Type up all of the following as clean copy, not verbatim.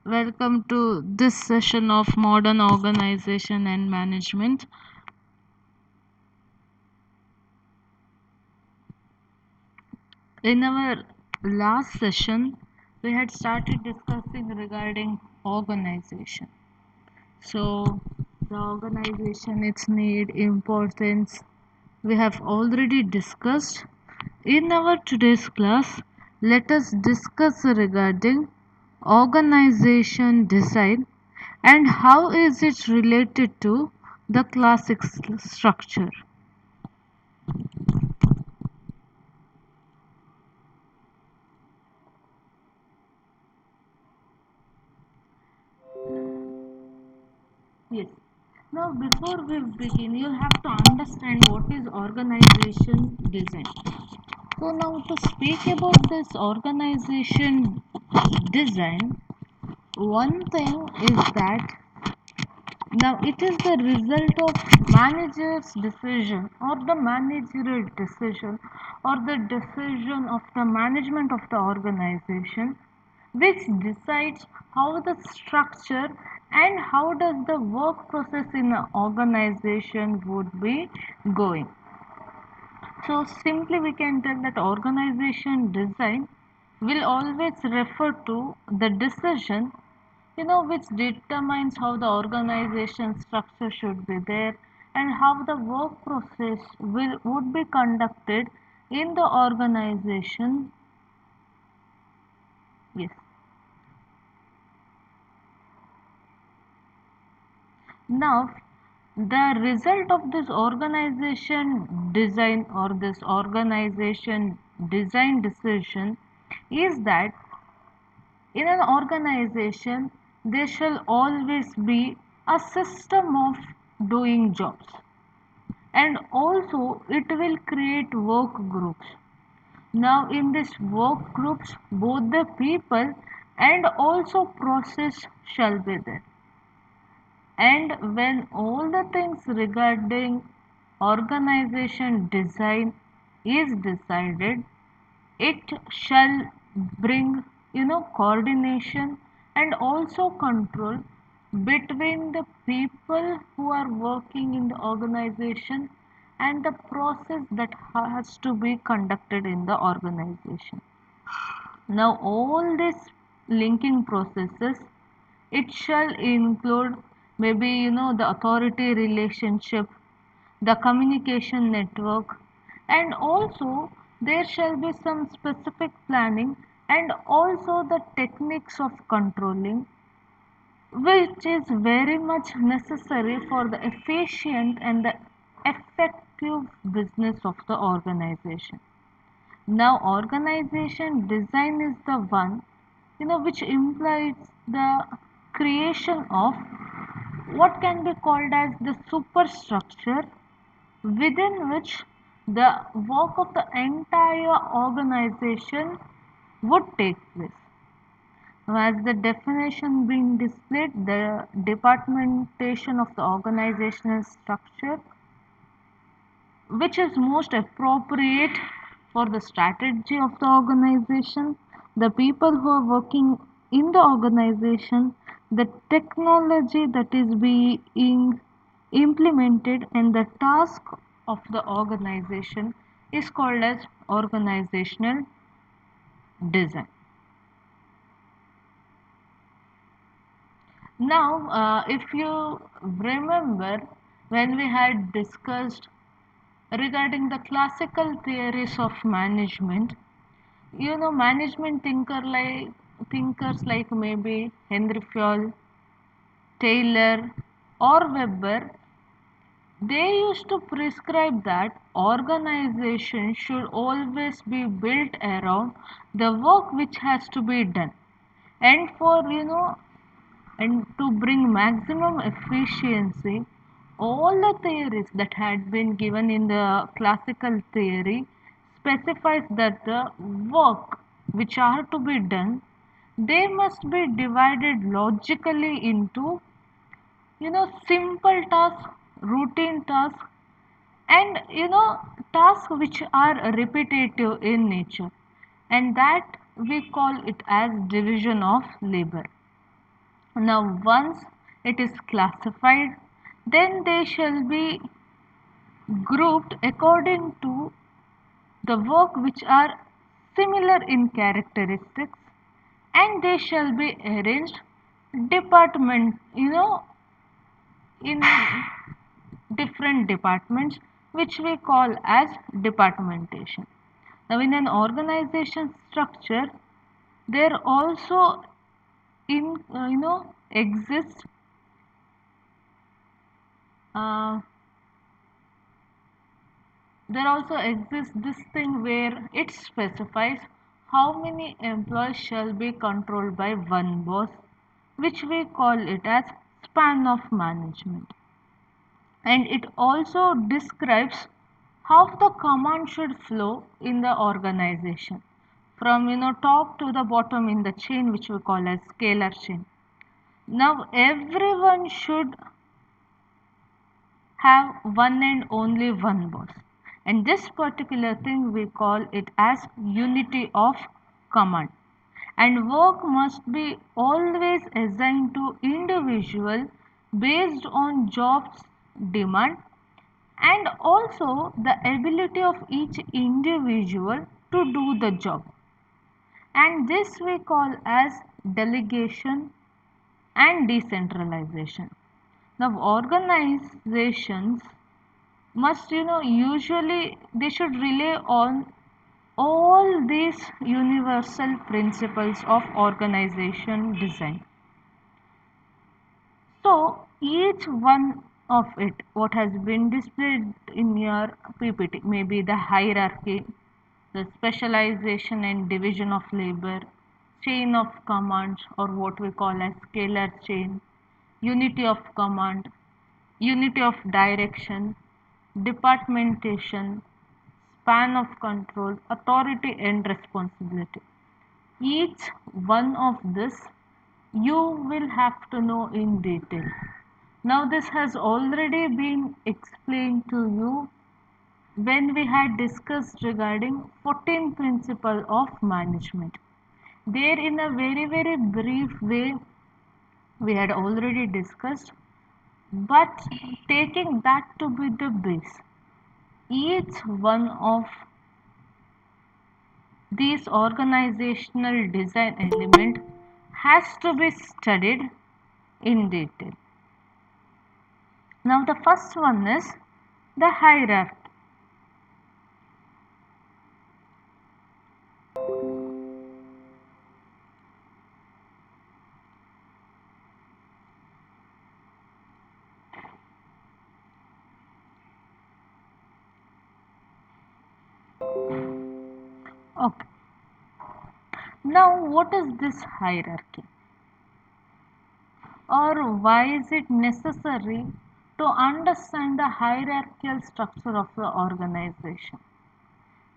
Welcome to this session of modern organization and management. In our last session, we had started discussing regarding organization. So, the organization, its need, importance, we have already discussed. In our today's class, let us discuss regarding organization design and how is it related to the classic structure. Yes. Now, before we begin, you have to understand what is organization design. So, now to speak about this organization design, one thing is that now it is the result of manager's decision or the managerial decision or the decision of the management of the organization which decides how the structure and how does the work process in an organization would be going. So simply we can tell that organization design will always refer to the decision which determines how the organization structure should be there and how the work process would be conducted in the organization. Yes. Now, the result of this organization design or this organization design decision is that in an organization there shall always be a system of doing jobs, and also it will create work groups. Now, in this work groups, both the people and also process shall be there. And when all the things regarding organization design is decided, it shall bring coordination and also control between the people who are working in the organization and the process that has to be conducted in the organization. Now, all these linking processes, it shall include maybe the authority relationship, the communication network, and also there shall be some specific planning and also the techniques of controlling, which is very much necessary for the efficient and the effective business of the organization. Now, organization design is the one which implies the creation of what can be called as the superstructure within which the work of the entire organization would take place. Now, as the definition being displayed, the departmentation of the organizational structure, which is most appropriate for the strategy of the organization, the people who are working in the organization, the technology that is being implemented, and the task of the organization is called as organizational design. Now, if you remember when we had discussed regarding the classical theories of management, management thinkers like maybe Henry Fayol, Taylor, or Weber, they used to prescribe that organization should always be built around the work which has to be done, and for and to bring maximum efficiency, all the theories that had been given in the classical theory specifies that the work which are to be done, they must be divided logically into simple tasks, routine tasks, and tasks which are repetitive in nature, and that we call it as division of labor. Now, once it is classified, then they shall be grouped according to the work which are similar in characteristics, and they shall be arranged department, in different departments, which we call as departmentation. Now, in an organization structure, there also in exists uh, there also exists this thing where it specifies how many employees shall be controlled by one boss, which we call it as span of management. And it also describes how the command should flow in the organization from top to the bottom in the chain, which we call as scalar chain. Now everyone should have one and only one boss, and this particular thing we call it as unity of command. And work must be always assigned to individual based on jobs demand, and also the ability of each individual to do the job, and this we call as delegation and decentralization. Now organizations must usually they should rely on all these universal principles of organization design. So each one of it, what has been displayed in your PPT, maybe the hierarchy, the specialization and division of labor, chain of commands, or what we call as scalar chain, unity of command, unity of direction, departmentation, span of control, authority and responsibility. Each one of this you will have to know in detail. Now this has already been explained to you when we had discussed regarding 14 principle of management. There in a very brief way we had already discussed, but taking that to be the base, each one of these organizational design element has to be studied in detail. Now the first one is the hierarchy. Okay. Now what is this hierarchy, or why is it necessary to understand the hierarchical structure of the organization?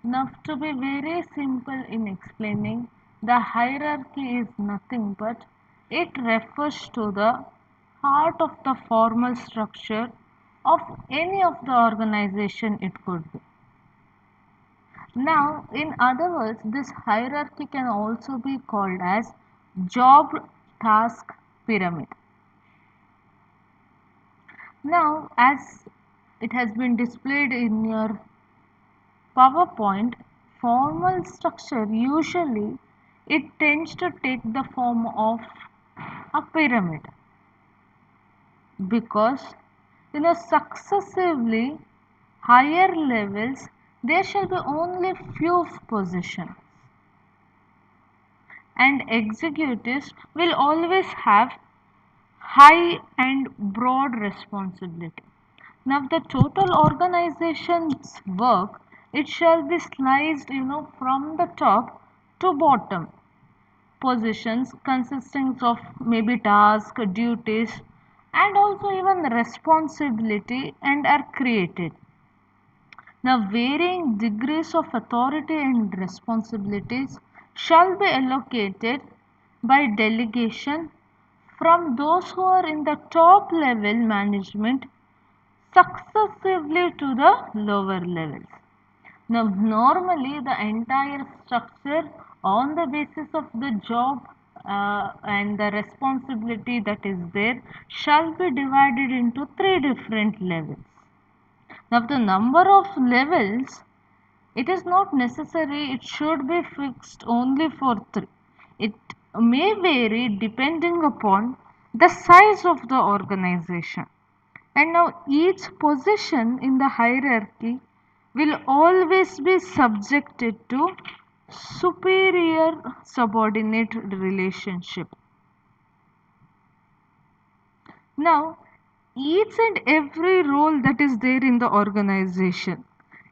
Now to be very simple in explaining, the hierarchy is nothing but it refers to the heart of the formal structure of any of the organization it could be. Now, in other words, this hierarchy can also be called as job task pyramid. Now, as it has been displayed in your PowerPoint, formal structure usually it tends to take the form of a pyramid, because successively higher levels there shall be only few positions, and executives will always have high and broad responsibility. Now the total organization's work, it shall be sliced from the top to bottom, positions consisting of maybe tasks, duties, and also even responsibility, and are created. Now, varying degrees of authority and responsibilities shall be allocated by delegation from those who are in the top level management successively to the lower levels. Now, normally the entire structure on the basis of the job and the responsibility that is there shall be divided into three different levels. Now, the number of levels, it is not necessary, it should be fixed only for three. It may vary depending upon the size of the organization. And now each position in the hierarchy will always be subjected to superior subordinate relationship. Now, each and every role that is there in the organization,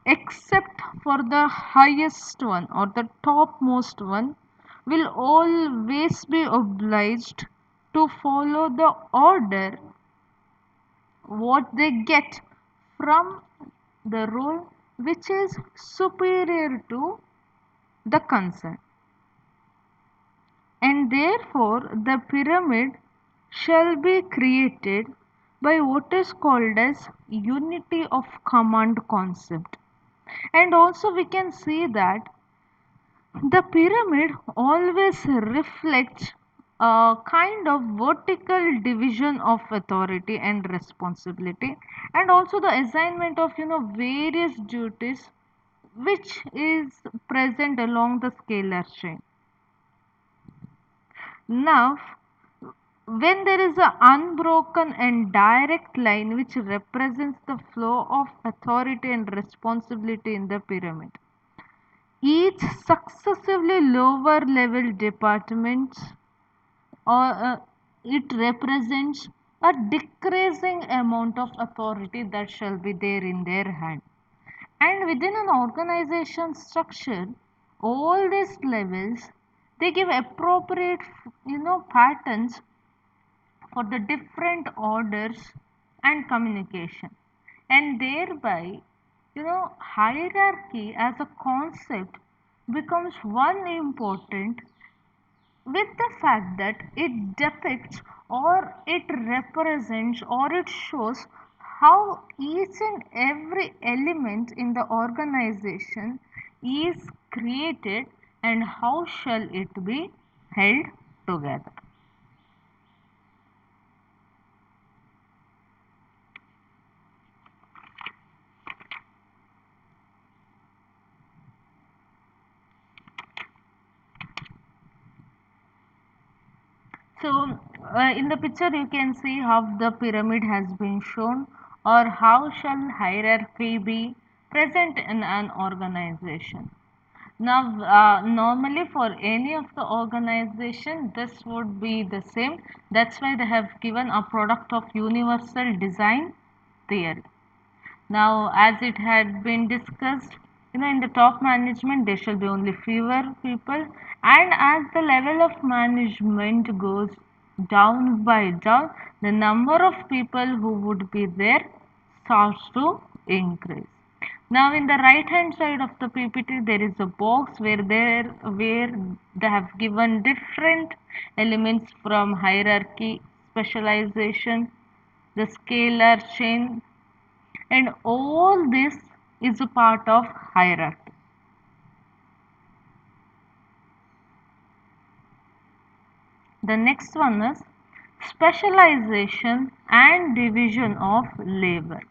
except for the highest one or the topmost one, will always be obliged to follow the order what they get from the role which is superior to the concern. And therefore, the pyramid shall be created by what is called as unity of command concept. And also we can see that the pyramid always reflects a kind of vertical division of authority and responsibility, and also the assignment of various duties which is present along the scalar chain. Now, when there is an unbroken and direct line which represents the flow of authority and responsibility in the pyramid, each successively lower level departments or it represents a decreasing amount of authority that shall be there in their hand. And within an organization structure, all these levels, they give appropriate patterns for the different orders and communication, and thereby hierarchy as a concept becomes one important, with the fact that it depicts or it represents or it shows how each and every element in the organization is created and how shall it be held together. So, in the picture you can see how the pyramid has been shown, or how shall hierarchy be present in an organization. Now, normally for any of the organization, this would be the same. That's why they have given a product of universal design theory. Now, as it had been discussed, in the top management, there shall be only fewer people, and as the level of management goes down by down, the number of people who would be there starts to increase. Now, in the right hand side of the PPT, there is a box where they have given different elements from hierarchy, specialization, the scalar chain, and all this is a part of hierarchy. The next one is specialization and division of labor.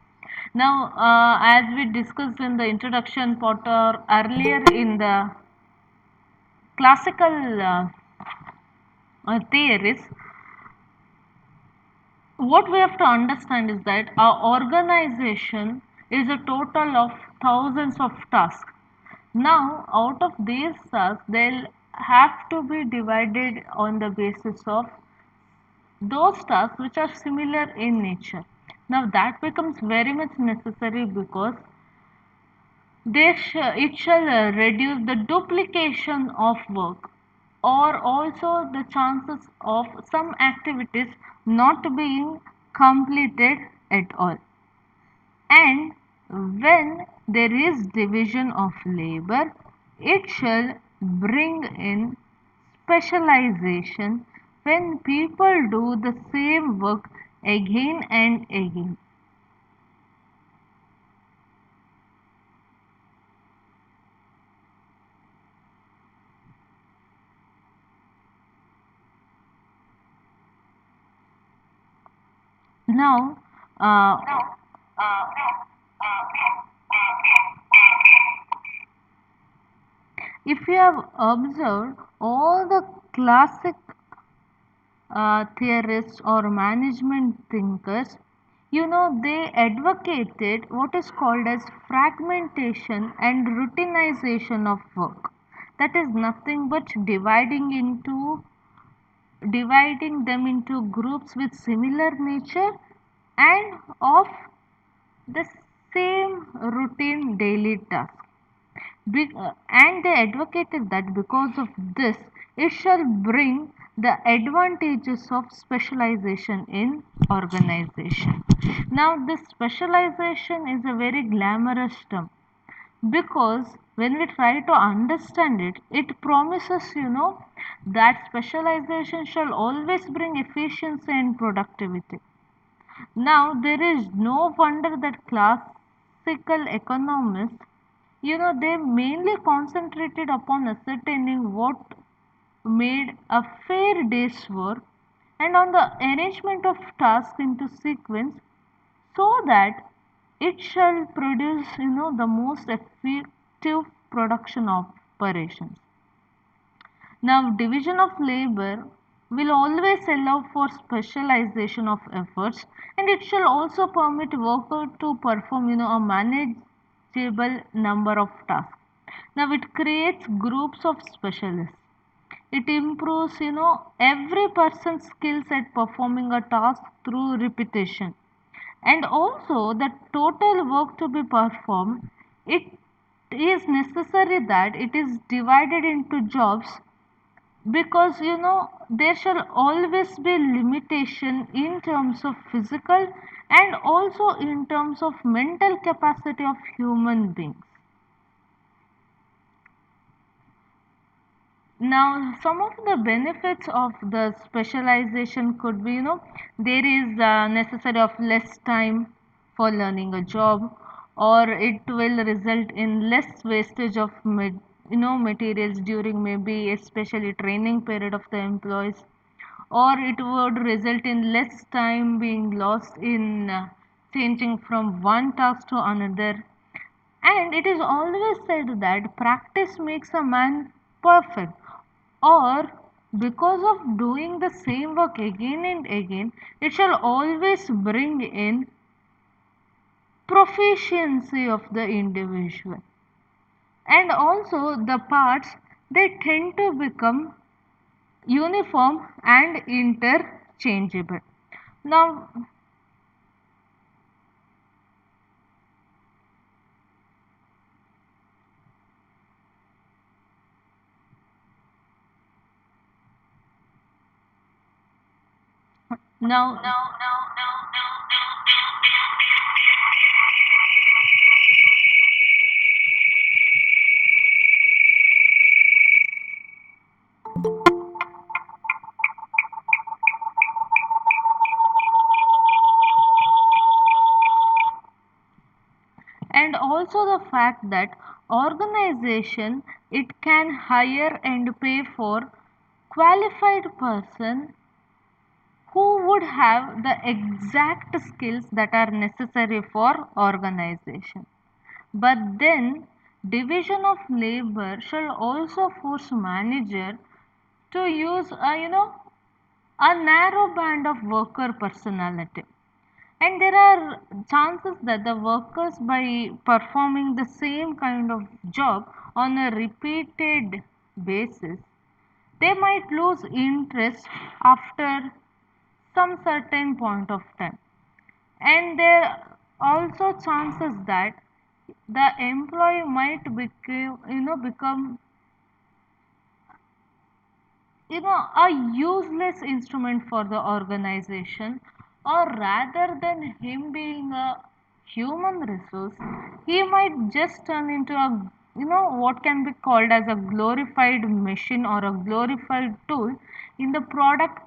Now, as we discussed in the introduction part or earlier in the classical theories, what we have to understand is that our organization is a total of thousands of tasks. Now, out of these tasks, they'll have to be divided on the basis of those tasks which are similar in nature. Now, that becomes very much necessary because it shall reduce the duplication of work, or also the chances of some activities not being completed at all. And when there is division of labor, it shall bring in specialization when people do the same work again and again. Now, uh, if you have observed all the classic theorists or management thinkers, they advocated what is called as fragmentation and routinization of work. That is nothing but dividing them into groups with similar nature and of the same routine daily task. And they advocated that because of this, it shall bring the advantages of specialization in organization. Now, this specialization is a very glamorous term because when we try to understand it, it promises, that specialization shall always bring efficiency and productivity. Now, there is no wonder that classical economists, they mainly concentrated upon ascertaining what made a fair day's work and on the arrangement of tasks into sequence so that it shall produce, the most effective production operations. Now, division of labor will always allow for specialization of efforts, and it shall also permit worker to perform, a manageable number of tasks. Now, it creates groups of specialists. It improves, every person's skills at performing a task through repetition. And also, the total work to be performed, it is necessary that it is divided into jobs because there shall always be limitation in terms of physical and also in terms of mental capacity of human beings. Now, some of the benefits of the specialization could be, there is necessary of less time for learning a job, or it will result in less wastage of materials during maybe especially training period of the employees, or it would result in less time being lost in changing from one task to another. And it is always said that practice makes a man perfect, or because of doing the same work again and again, it shall always bring in proficiency of the individual. And also, the parts they tend to become uniform and interchangeable. Now, now, and also the fact that organization it can hire and pay for qualified person who would have the exact skills that are necessary for organization. But then division of labor shall also force manager to use a narrow band of worker personality. And there are chances that the workers, by performing the same kind of job on a repeated basis, they might lose interest after some certain point of time. And there are also chances that the employee might become a useless instrument for the organization, or rather than him being a human resource, he might just turn into a what can be called as a glorified machine or a glorified tool in the product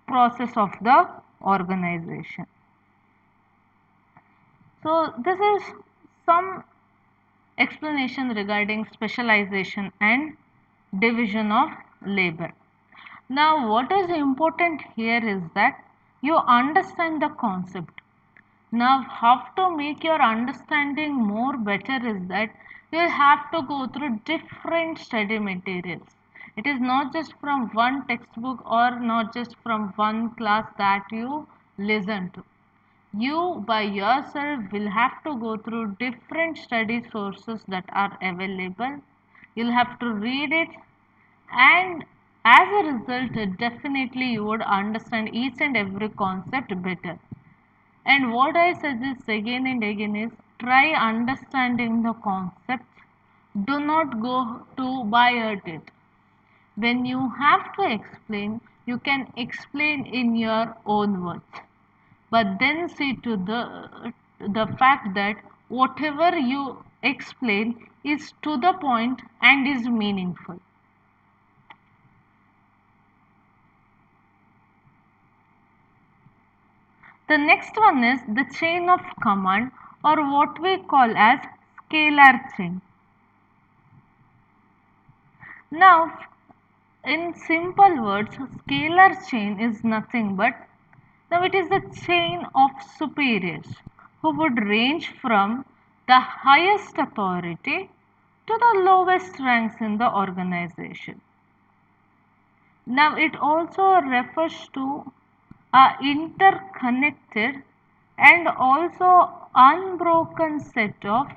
process of the organization. So this is some explanation regarding specialization and division of labor. Now, what is important here is that you understand the concept. Now, how to make your understanding more better is that you'll have to go through different study materials. It is not just from one textbook or not just from one class that you listen to. You by yourself will have to go through different study sources that are available. You'll have to read it, and as a result, definitely you would understand each and every concept better. And what I suggest again and again is try understanding the concept. Do not go to by heart it. When you have to explain, you can explain in your own words. But then see to the fact that whatever you explain is to the point and is meaningful. The next one is the chain of command, or what we call as scalar chain. Now, in simple words, scalar chain is nothing but, now it is the chain of superiors who would range from the highest authority to the lowest ranks in the organization. Now it also refers to a interconnected and also unbroken set of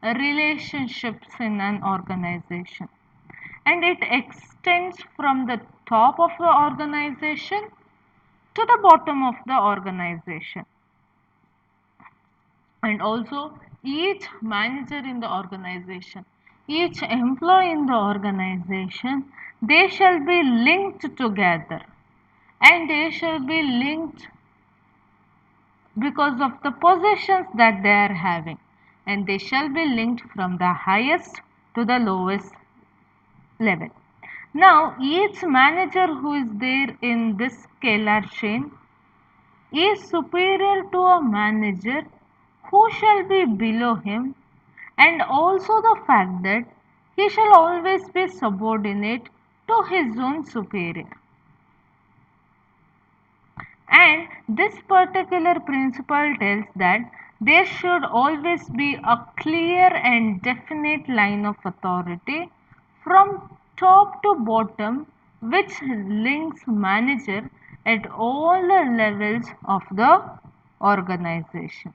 relationships in an organization, and it extends from the top of the organization to the bottom of the organization. And also each manager in the organization, each employee in the organization, they shall be linked together, and they shall be linked because of the possessions that they are having, and they shall be linked from the highest to the lowest level. Now each manager who is there in this scalar chain is superior to a manager who shall be below him, and also the fact that he shall always be subordinate to his own superior. And this particular principle tells that there should always be a clear and definite line of authority from top to bottom, which links manager at all the levels of the organization.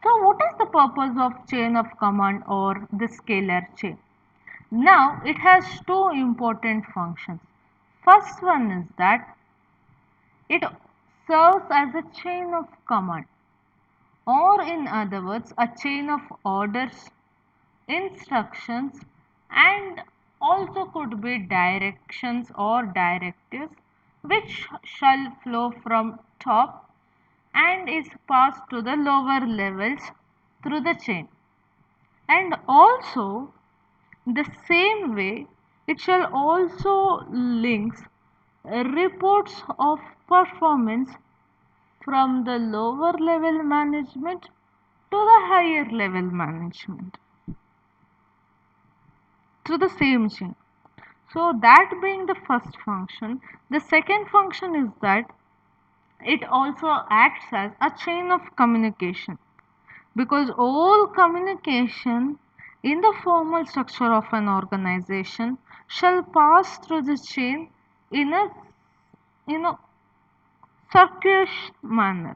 So what is the purpose of chain of command or the scalar chain? Now it has two important functions. First one is that it serves as a chain of command, or in other words a chain of orders, instructions, and also could be directions or directives which shall flow from top and is passed to the lower levels through the chain. And also the same way it shall also links reports of performance from the lower level management to the higher level management through the same chain. So that being the first function, the second function is that it also acts as a chain of communication, because all communication in the formal structure of an organization shall pass through the chain in a circuitous manner.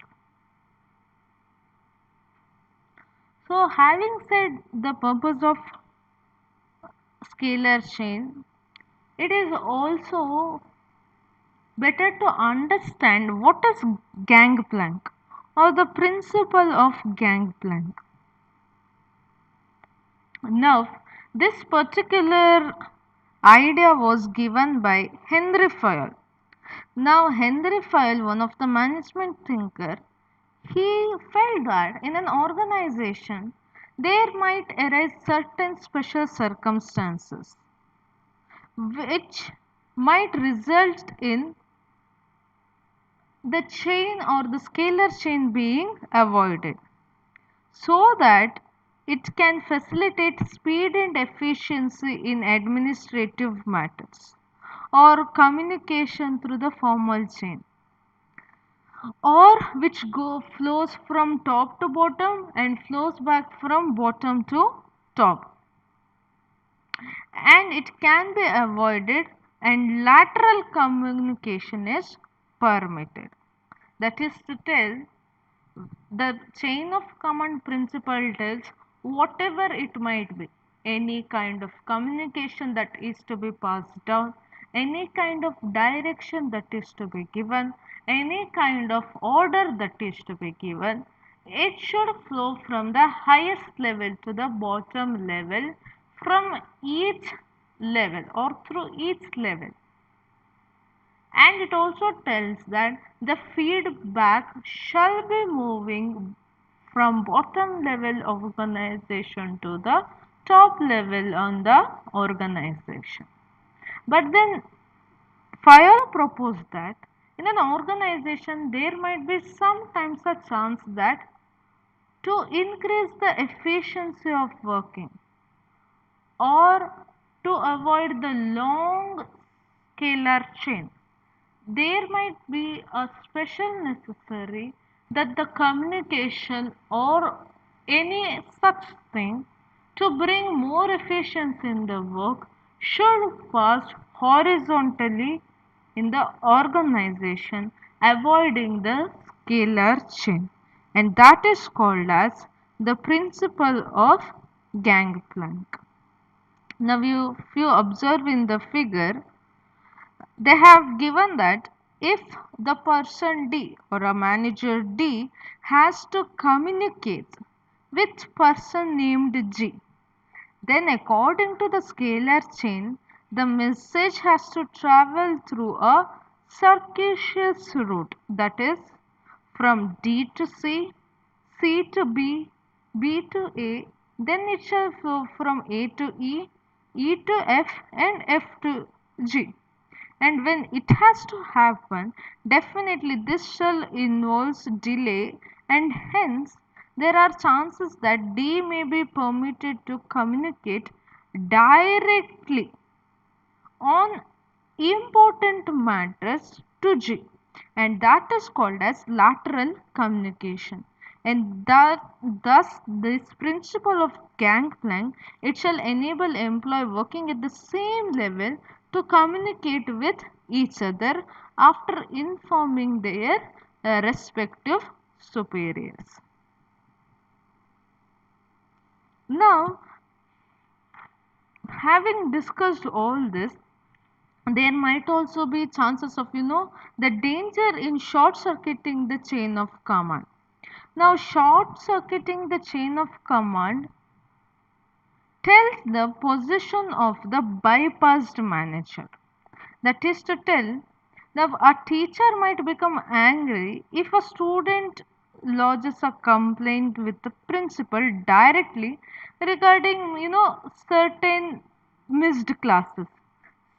So having said the purpose of scalar chain, it is also better to understand what is Gangplank or the principle of Gangplank. Now, this particular idea was given by Henry Fayol. Now, Henry Fayol, one of the management thinker, he felt that in an organization there might arise certain special circumstances which might result in the chain or the scalar chain being avoided, so that it can facilitate speed and efficiency in administrative matters, or communication through the formal chain, or which flows from top to bottom and flows back from bottom to top, and it can be avoided, and lateral communication is permitted. That is to tell, the chain of command principle tells whatever it might be, any kind of communication that is to be passed down, any kind of direction that is to be given, any kind of order that is to be given, it should flow from the highest level to the bottom level, from each level or through each level. And it also tells that the feedback shall be moving from bottom level organization to the top level on the organization. But then Fayol proposed that in an organization there might be sometimes a chance that to increase the efficiency of working, or to avoid the long scalar chain, there might be a special necessary that the communication or any such thing to bring more efficiency in the work should pass horizontally in the organization, avoiding the scalar chain, and that is called as the principle of Gangplank. Now if you observe in the figure, they have given that if the person D or a manager D has to communicate with person named G, then according to the scalar chain, the message has to travel through a circuitous route, that is from D to C, C to B, B to A, then it shall flow from A to E, E to F, and F to G. And when it has to happen, definitely this shall involves delay, and hence there are chances that D may be permitted to communicate directly on important matters to G, and that is called as lateral communication. And thus this principle of Gangplank, it shall enable employee working at the same level to communicate with each other after informing their respective superiors. Now, having discussed all this, there might also be chances of the danger in short circuiting the chain of command. Now short circuiting the chain of command tells the position of the bypassed manager. That is to tell, that a teacher might become angry if a student lodges a complaint with the principal directly regarding certain missed classes.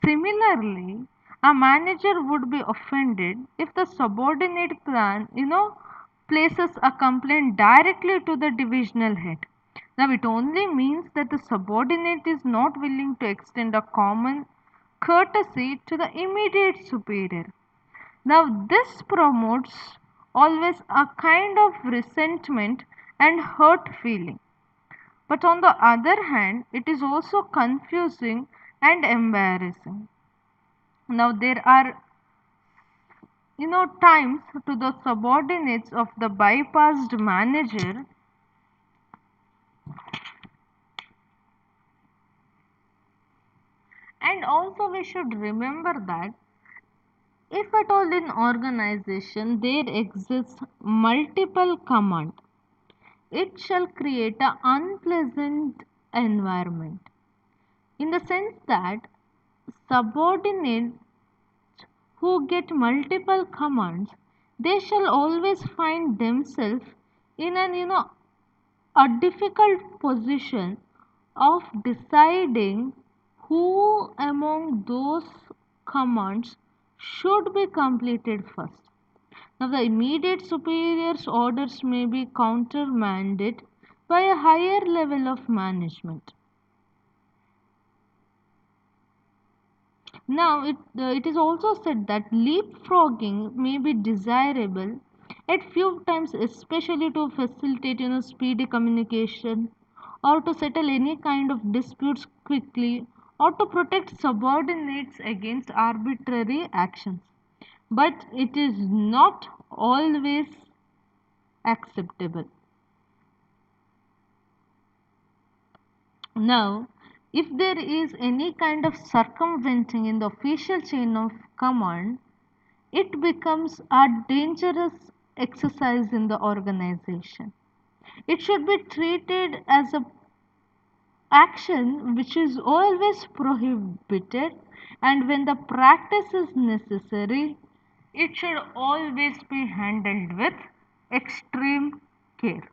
Similarly, a manager would be offended if the subordinate places a complaint directly to the divisional head. Now, it only means that the subordinate is not willing to extend a common courtesy to the immediate superior. Now, this promotes always a kind of resentment and hurt feeling. But on the other hand, it is also confusing and embarrassing. Now there are times to the subordinates of the bypassed manager, and also we should remember that if at all in organization there exists multiple command, it shall create an unpleasant environment, in the sense that subordinates who get multiple commands, they shall always find themselves in an a difficult position of deciding who among those commands should be completed first. Now the immediate superior's orders may be countermanded by a higher level of management. It is also said that leapfrogging may be desirable at few times, especially to facilitate speedy communication, or to settle any kind of disputes quickly, or to protect subordinates against arbitrary actions. But it is not always acceptable. Now, if there is any kind of circumventing in the official chain of command, it becomes a dangerous exercise in the organization. It should be treated as a action which is always prohibited, and when the practice is necessary, it should always be handled with extreme care.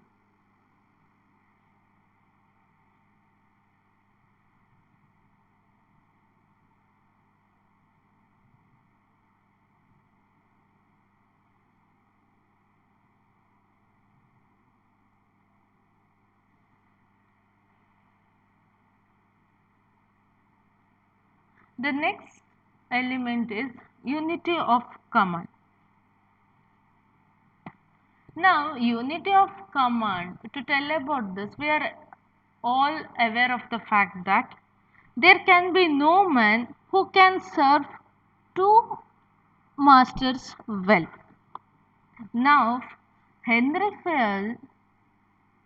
The next element is unity of command. Now, unity of command, to tell about this, we are all aware of the fact that there can be no man who can serve two masters well. Now, Henry Fell,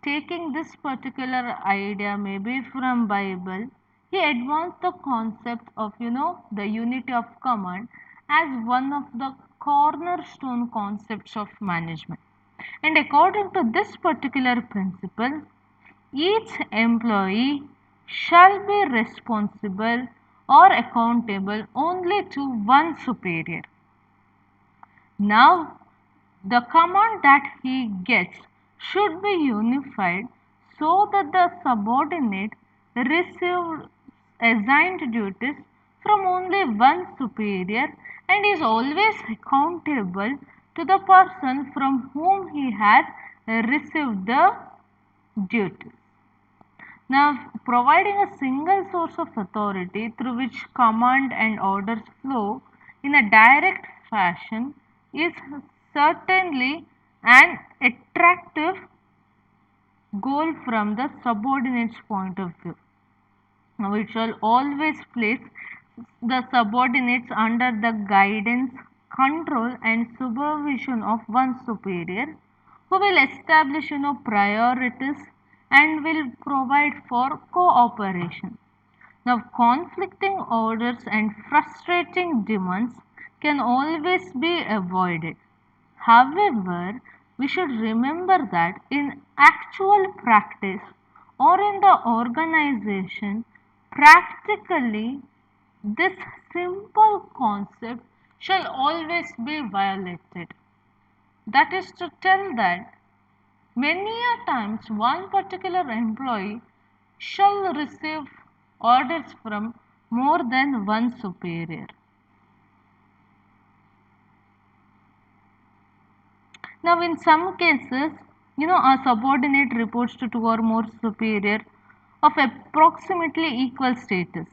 taking this particular idea maybe from Bible, he advanced the concept of the unity of command as one of the cornerstone concepts of management. And according to this particular principle, each employee shall be responsible or accountable only to one superior. Now, the command that he gets should be unified so that the subordinate receives assigned duties from only one superior and is always accountable to the person from whom he has received the duties. Now, providing a single source of authority through which command and orders flow in a direct fashion is certainly an attractive goal from the subordinate's point of view. Now, it shall always place the subordinates under the guidance, control, and supervision of one superior who will establish priorities and will provide for cooperation. Now, conflicting orders and frustrating demands can always be avoided. However, we should remember that in actual practice or in the organization, practically this simple concept shall always be violated. That is to tell that many a times one particular employee shall receive orders from more than one superior. Now, in some cases, a subordinate reports to two or more superior of approximately equal status.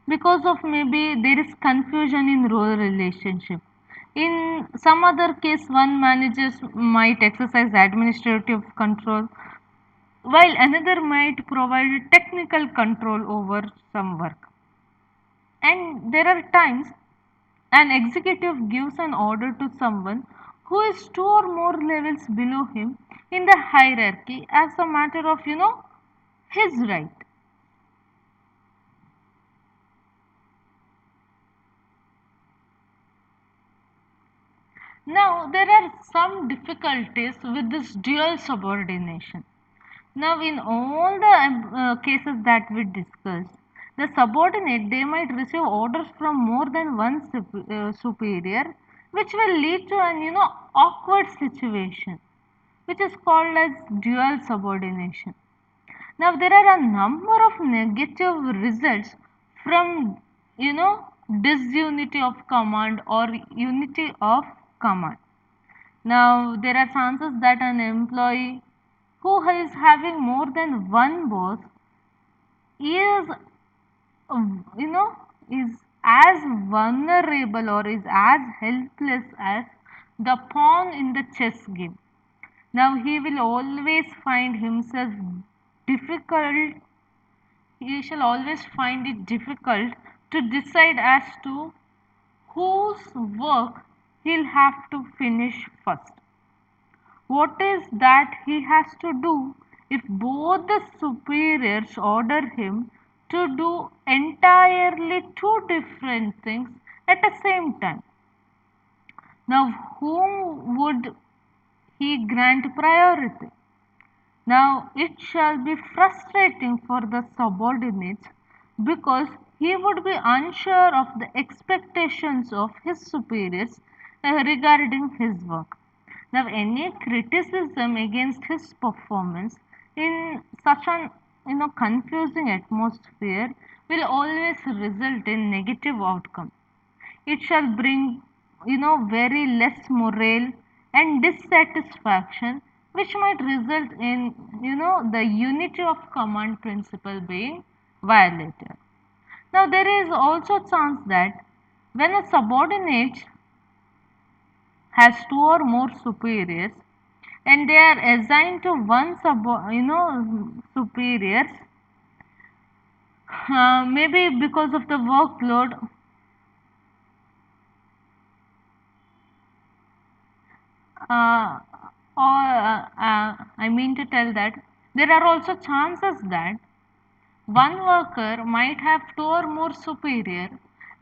Because of maybe there is confusion in role relationship. In some other case, one managers might exercise administrative control, while another might provide technical control over some work. And there are times an executive gives an order to someone who is two or more levels below him in the hierarchy as a matter of, his right. Now, there are some difficulties with this dual subordination. Now, in all the cases that we discussed, the subordinate they might receive orders from more than one superior, which will lead to an awkward situation, which is called as dual subordination. Now, there are a number of negative results from disunity of command or unity of command. Now, there are chances that an employee who is having more than one boss is, is as vulnerable or is as helpless as the pawn in the chess game. Now he will always find himself difficult, he shall always find it difficult to decide as to whose work he'll have to finish first. What is that he has to do if both the superiors order him to do entirely two different things at the same time? Now, whom would he grant priority? Now, it shall be frustrating for the subordinates because he would be unsure of the expectations of his superiors regarding his work. Now, any criticism against his performance in such an confusing atmosphere will always result in negative outcome. It shall bring very less morale and dissatisfaction, which might result in the unity of command principle being violated. Now there is also chance that when a subordinate has two or more superiors and they are assigned to one superiors, maybe because of the workload, uh, I mean to tell that there are also chances that one worker might have two or more superior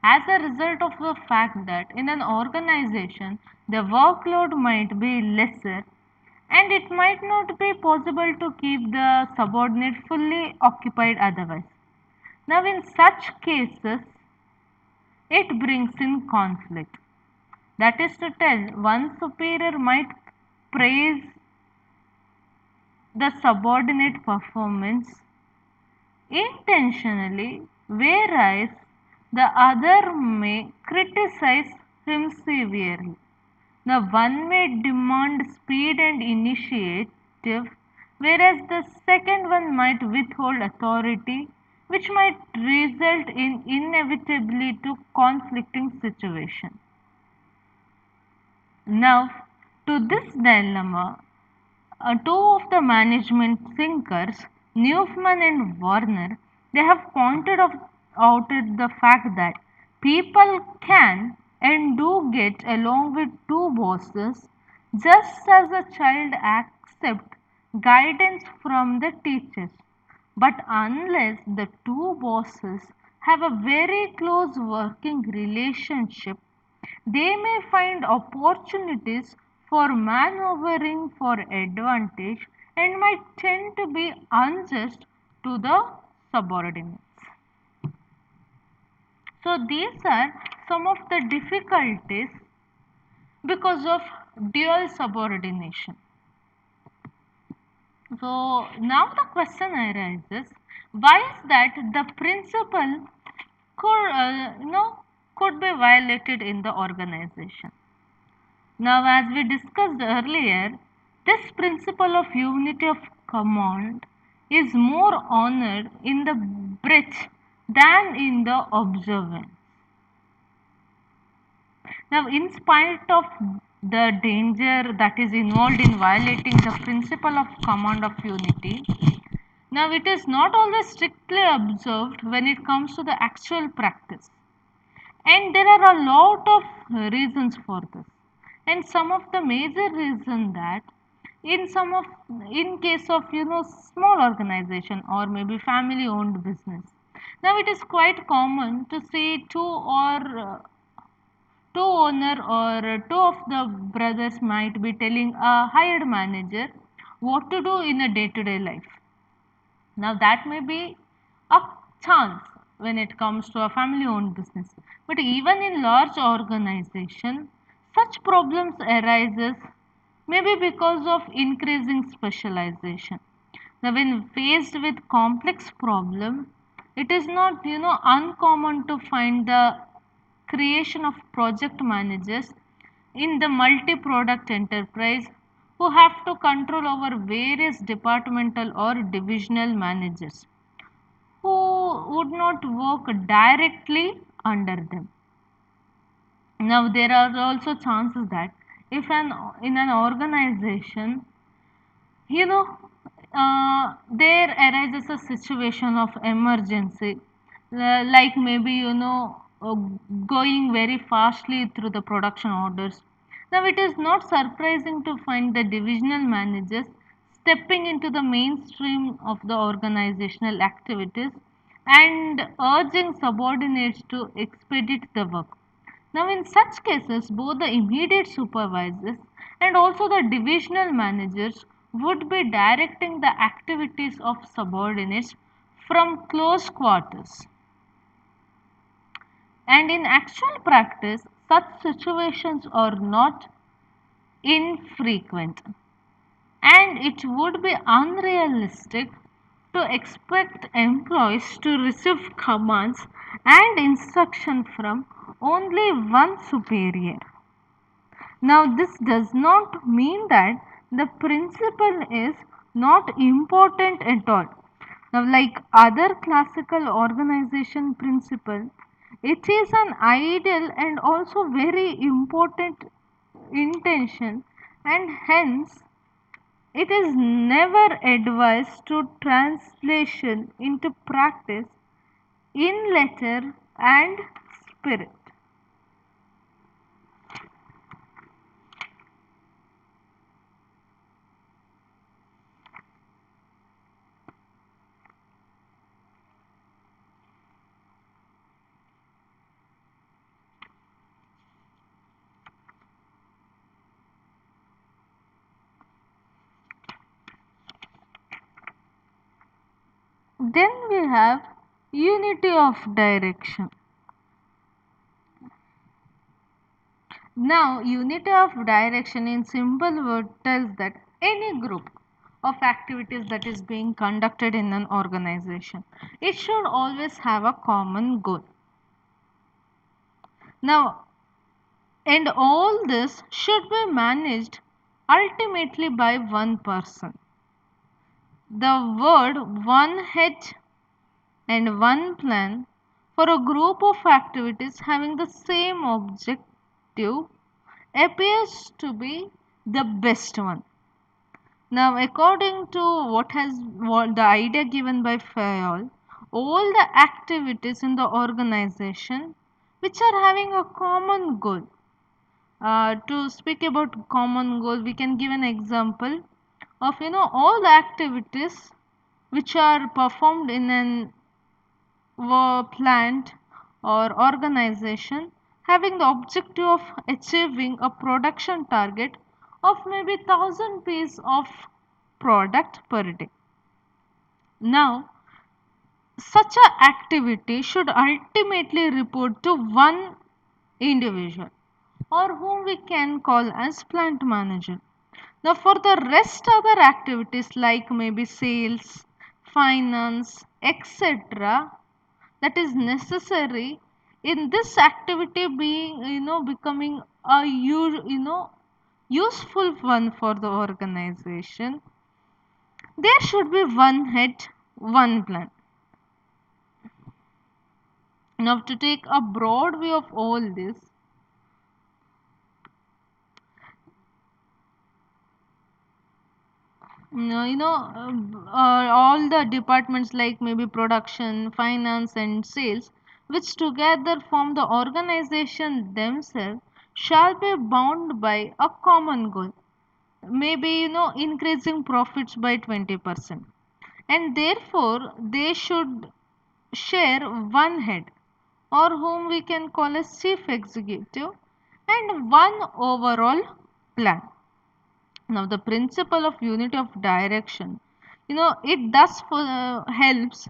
as a result of the fact that in an organization the workload might be lesser and it might not be possible to keep the subordinate fully occupied otherwise. Now, in such cases, it brings in conflict. That is to tell, one superior might praise the subordinate performance intentionally, whereas the other may criticize him severely. Now, one may demand speed and initiative, whereas the second one might withhold authority, which might result in inevitably to conflicting situation. Now, to this dilemma, two of the management thinkers, Newman and Warner, they have out the fact that people can and do get along with two bosses just as a child accepts guidance from the teachers. But unless the two bosses have a very close working relationship, they may find opportunities for maneuvering for advantage and might tend to be unjust to the subordinates. So, these are some of the difficulties because of dual subordination. So, now the question arises, why is that the principle could be violated in the organization? Now, as we discussed earlier, this principle of unity of command is more honored in the breach than in the observance. Now, in spite of the danger that is involved in violating the principle of command of unity, now it is not always strictly observed when it comes to the actual practice. And there are a lot of reasons for this. And some of the major reason that in case of small organization or maybe family owned business, now it is quite common to see two owner or two of the brothers might be telling a hired manager what to do in a day to day life. Now that may be a chance when it comes to a family owned business. But even in large organization, such problems arises maybe because of increasing specialization. Now when faced with complex problem, it is not uncommon to find the creation of project managers in the multi-product enterprise who have to control over various departmental or divisional managers who would not work directly under them. Now there are also chances that if an in an organization, you know, there arises a situation of emergency, like maybe going very fastly through the production orders. Now it is not surprising to find the divisional managers stepping into the mainstream of the organizational activities and urging subordinates to expedite the work. Now, in such cases, both the immediate supervisors and also the divisional managers would be directing the activities of subordinates from close quarters. And in actual practice, such situations are not infrequent. And it would be unrealistic to expect employees to receive commands and instruction from only one superior. Now, this does not mean that the principle is not important at all. Now, like other classical organization principle, it is an ideal and also very important intention, and hence it is never advised to translation into practice in letter and spirit. Then we have unity of direction. Now, unity of direction in simple word tells that any group of activities that is being conducted in an organization, it should always have a common goal. Now, and all this should be managed ultimately by one person. The word one head and one plan for a group of activities having the same objective appears to be the best one. Now, according to what the idea given by Fayol, all the activities in the organization which are having a common goal. To speak about common goal, we can give an example of all the activities which are performed in an plant or organization having the objective of achieving a production target of maybe 1000 pieces of product per day. Now, such a activity should ultimately report to one individual or whom we can call as plant manager. Now, for the rest other activities like maybe sales, finance, etc., that is necessary in this activity being becoming a useful one for the organization, there should be one head, one plan. Now, to take a broad view of all this, all the departments like maybe production, finance, and sales, which together form the organization themselves, shall be bound by a common goal. Maybe increasing profits by 20%, and therefore they should share one head or whom we can call as chief executive and one overall plan. Now, the principle of unity of direction, it thus helps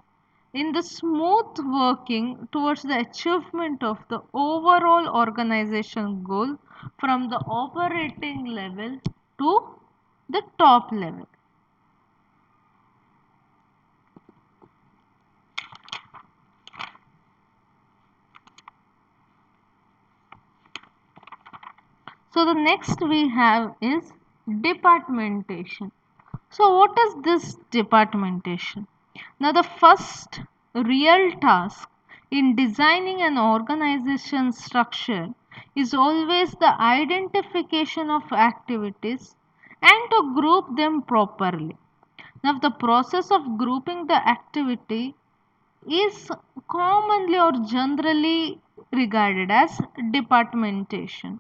in the smooth working towards the achievement of the overall organization goal from the operating level to the top level. So the next we have is departmentation. So what is this departmentation? Now the first real task in designing an organization structure is always the identification of activities and to group them properly. Now, the process of grouping the activity is commonly or generally regarded as departmentation.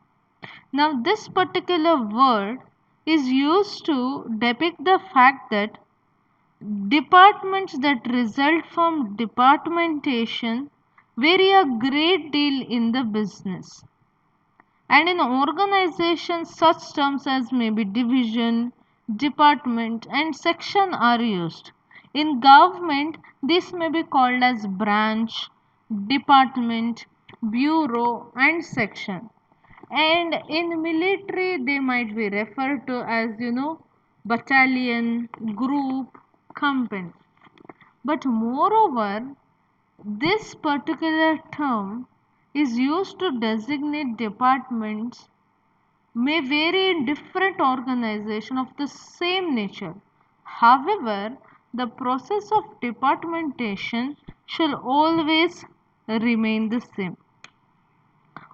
Now, this particular word is used to depict the fact that departments that result from departmentation vary a great deal in the business. And in organizations, such terms as maybe division, department, and section are used. In government, this may be called as branch, department, bureau, and section. And in military, they might be referred to as, battalion, group, company. But moreover, this particular term is used to designate departments may vary in different organizations of the same nature. However, the process of departmentation shall always remain the same.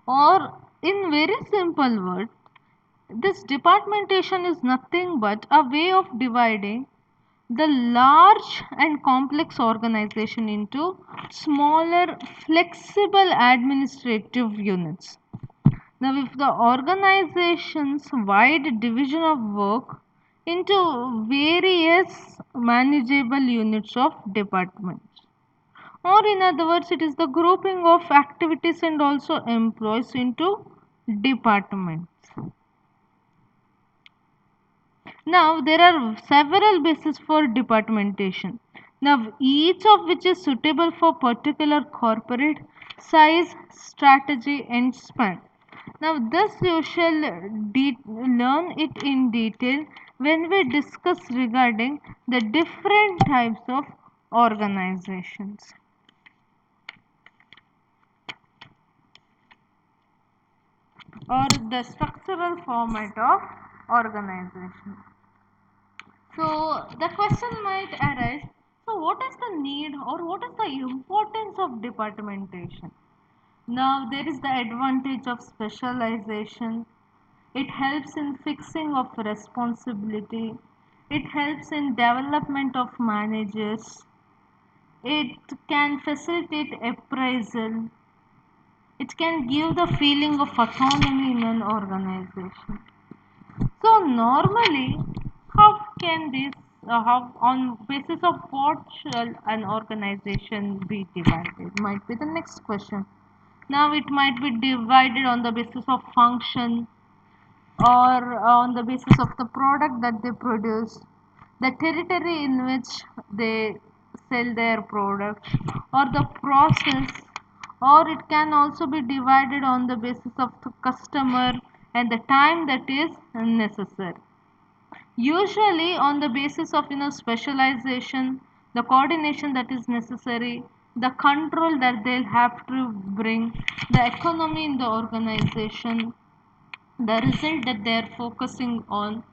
Or, in very simple words, this departmentation is nothing but a way of dividing the large and complex organization into smaller, flexible administrative units. Now, if the organization's wide division of work into various manageable units of departments, or in other words, it is the grouping of activities and also employees into departments. Now, there are several bases for departmentation. Now, each of which is suitable for particular corporate size, strategy, and span. Now, this you shall learn it in detail when we discuss regarding the different types of organizations or the structural format of organization. So the question might arise, so what is the need or what is the importance of departmentation? Now there is the advantage of specialization. It helps in fixing of responsibility. It helps in development of managers. It can facilitate appraisal. It can give the feeling of autonomy in an organization. So normally, how can this, how on basis of what shall an organization be divided? Might be the next question. Now it might be divided on the basis of function or on the basis of the product that they produce, the territory in which they sell their product, or the process, or it can also be divided on the basis of the customer and the time that is necessary. Usually on the basis of specialization, the coordination that is necessary, the control that they'll have to bring, the economy in the organization, the result that they are focusing on,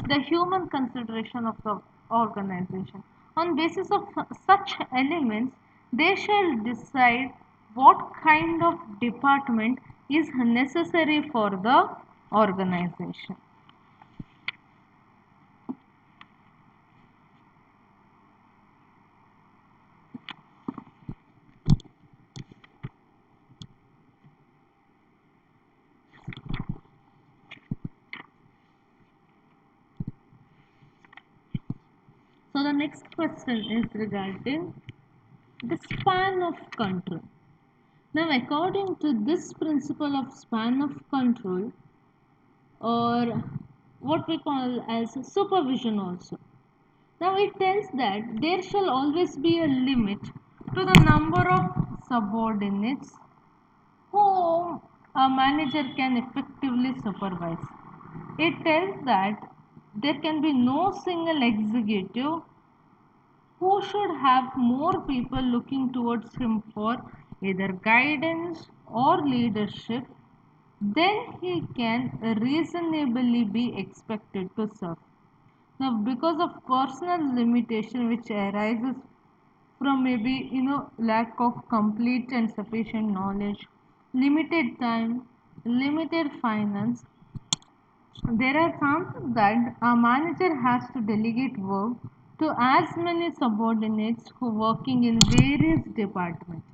the human consideration of the organization. On basis of such elements, they shall decide what kind of department is necessary for the organization. So the next question is regarding the span of control. Now, according to this principle of span of control, or what we call as supervision also. Now, it tells that there shall always be a limit to the number of subordinates whom a manager can effectively supervise. It tells that there can be no single executive who should have more people looking towards him for either guidance or leadership then he can reasonably be expected to serve. Now, because of personal limitation which arises from maybe lack of complete and sufficient knowledge, limited time, limited finance. There are chances that a manager has to delegate work to as many subordinates who working in various departments.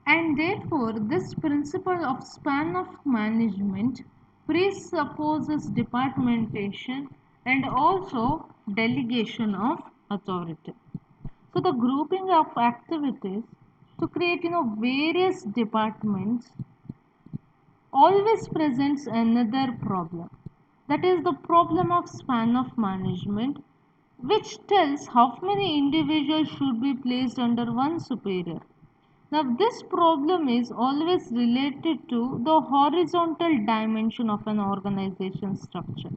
And therefore, this principle of span of management presupposes departmentation and also delegation of authority. So the grouping of activities to create various departments always presents another problem. That is the problem of span of management, which tells how many individuals should be placed under one superior. Now, this problem is always related to the horizontal dimension of an organization structure.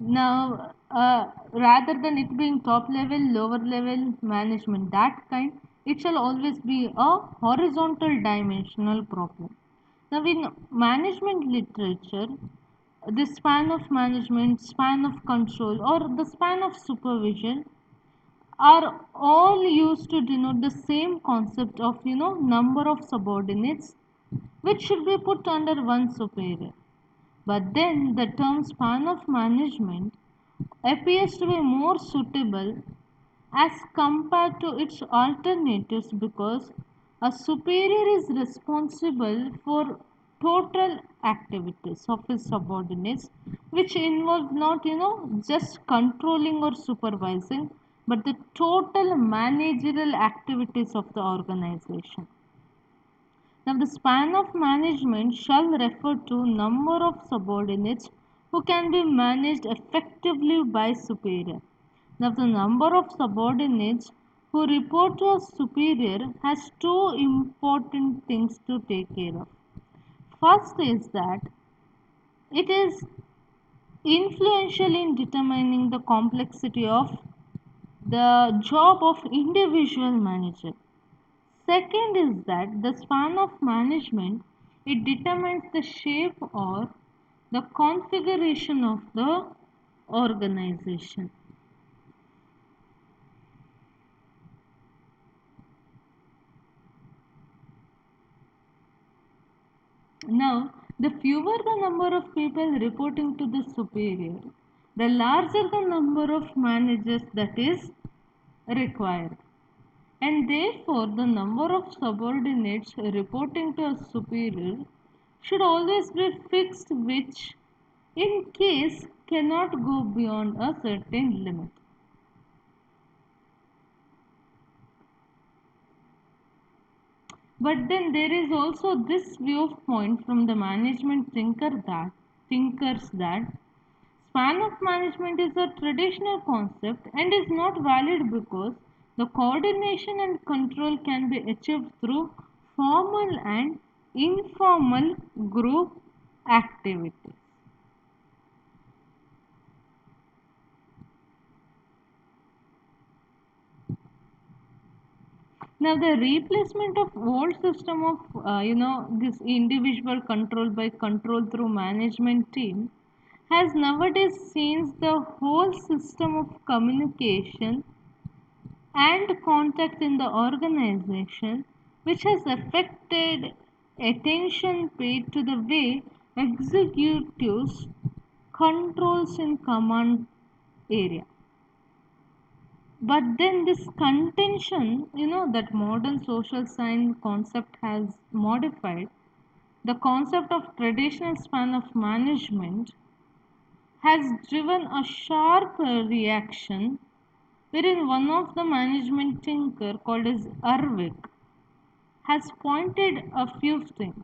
Now, rather than it being top level, lower level management, that kind, it shall always be a horizontal dimensional problem. Now, in management literature, the span of management, span of control, or the span of supervision are all used to denote the same concept of number of subordinates which should be put under one superior. But then the term span of management appears to be more suitable as compared to its alternatives because a superior is responsible for total activities of his subordinates, which involve not just controlling or supervising but the total managerial activities of the organization. Now, the span of management shall refer to number of subordinates who can be managed effectively by superior. Now, the number of subordinates who report to a superior has two important things to take care of. First is that it is influential in determining the complexity of the job of individual manager. Second is that the span of management it determines the shape or the configuration of the organization. Now, the fewer the number of people reporting to the superior, the larger the number of managers that is required. And therefore, the number of subordinates reporting to a superior should always be fixed, which in case cannot go beyond a certain limit. But then there is also this viewpoint from the management thinkers that span of management is a traditional concept and is not valid because the coordination and control can be achieved through formal and informal group activities. Now, the replacement of old system of this individual control by control through management team has nowadays changed the whole system of communication and contact in the organization, which has affected attention paid to the way executives controls in command area. But then this contention, that modern social science concept has modified, the concept of traditional span of management has driven a sharp reaction wherein one of the management thinker called as Arvik has pointed a few things.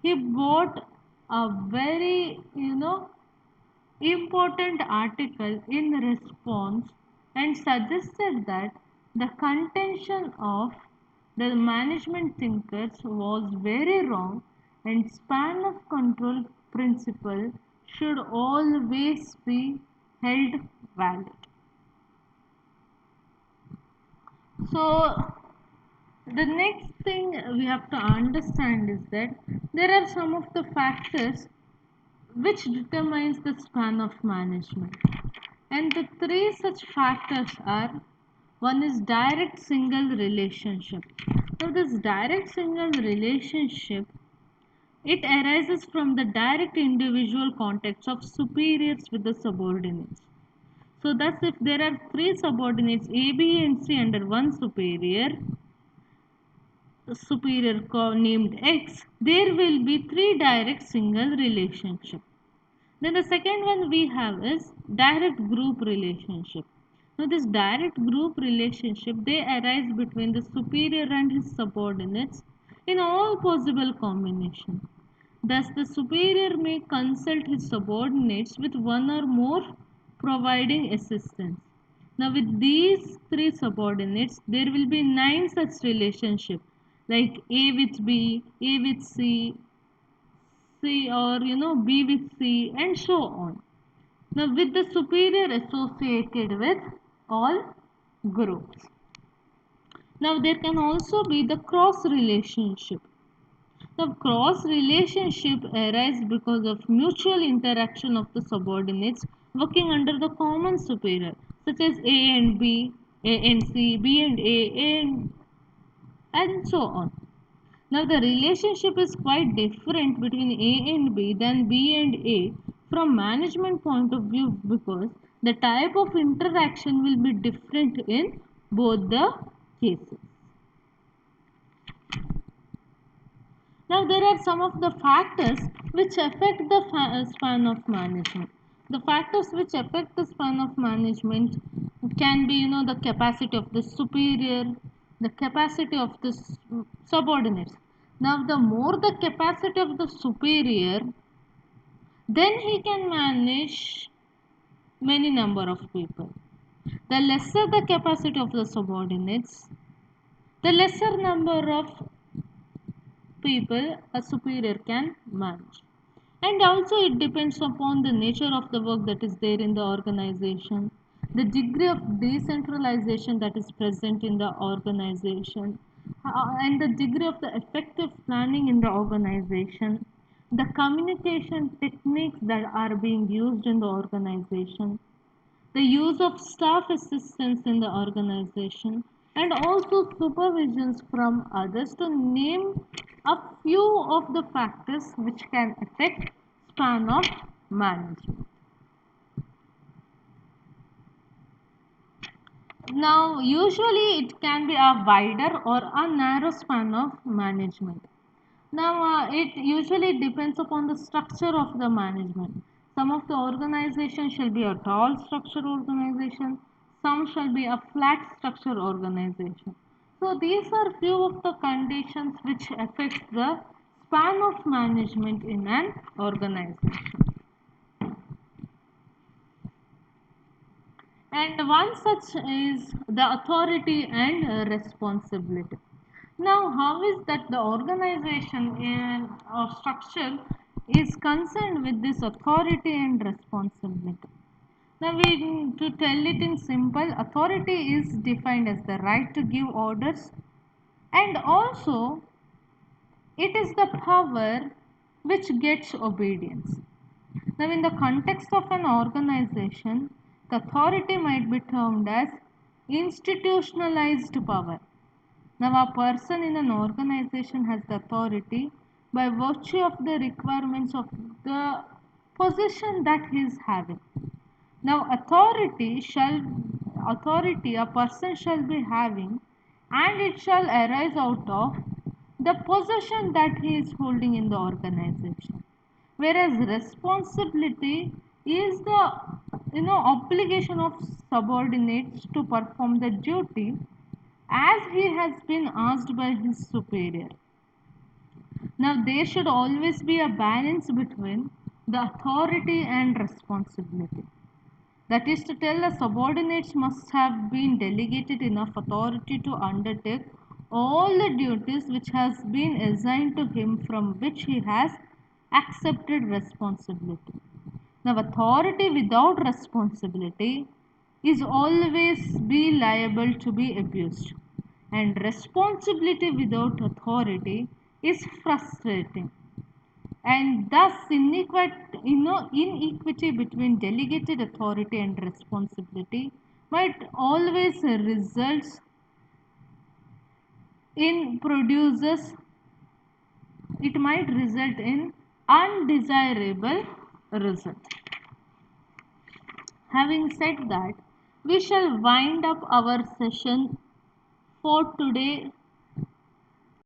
He brought a very important article in response and suggested that the contention of the management thinkers was very wrong and span of control principle should always be held valid. So the next thing we have to understand is that there are some of the factors which determines the span of management. And the three such factors are: one is direct single relationship. Now, this direct single relationship, it arises from the direct individual contacts of superiors with the subordinates. So, thus, if there are three subordinates A, B, and C under one superior named X, there will be three direct single relationship. Then the second one we have is direct group relationship. Now this direct group relationship, they arise between the superior and his subordinates in all possible combinations. Thus the superior may consult his subordinates with one or more providing assistance. Now with these three subordinates, there will be 9 such relationships like A with B, A with C, or B with C, and so on. Now with the superior associated with all groups. Now there can also be the cross relationship. The cross relationship arises because of mutual interaction of the subordinates working under the common superior, such as A and B, A and C, B and A and so on. Now the relationship is quite different between A and B than B and A from management point of view, because the type of interaction will be different in both the cases. Now there are some of the factors which affect the span of management. The factors which affect the span of management can be the capacity of the superior, the capacity of the subordinates. Now the more the capacity of the superior, then he can manage many number of people. The lesser the capacity of the subordinates, the lesser number of people a superior can manage. And also it depends upon the nature of the work that is there in the organization, the degree of decentralization that is present in the organization, and the degree of the effective planning in the organization, the communication techniques that are being used in the organization, the use of staff assistance in the organization, and also supervisions from others, to name a few of the factors which can affect span of management. Now usually it can be a wider or a narrow span of management. Now it usually depends upon the structure of the management. Some of the organization shall be a tall structure organization, some shall be a flat structure organization. So these are few of the conditions which affect the span of management in an organization. And one such is the authority and responsibility. Now, how is that the organization or structure is concerned with this authority and responsibility? Now, to tell it in simple, authority is defined as the right to give orders, and also it is the power which gets obedience. Now, in the context of an organization, the authority might be termed as institutionalized power. Now, a person in an organization has the authority by virtue of the requirements of the position that he is having. Now, authority a person shall be having, and it shall arise out of the position that he is holding in the organization. Whereas responsibility is the obligation of subordinates to perform the duty as he has been asked by his superior. Now there should always be a balance between the authority and responsibility. That is to tell, the subordinates must have been delegated enough authority to undertake all the duties which has been assigned to him, from which he has accepted responsibility. Now authority without responsibility is always be liable to be abused, and responsibility without authority is frustrating. and thus inequity between delegated authority and responsibility might always result in produces it might result in undesirable result. Having said that, we shall wind up our session for today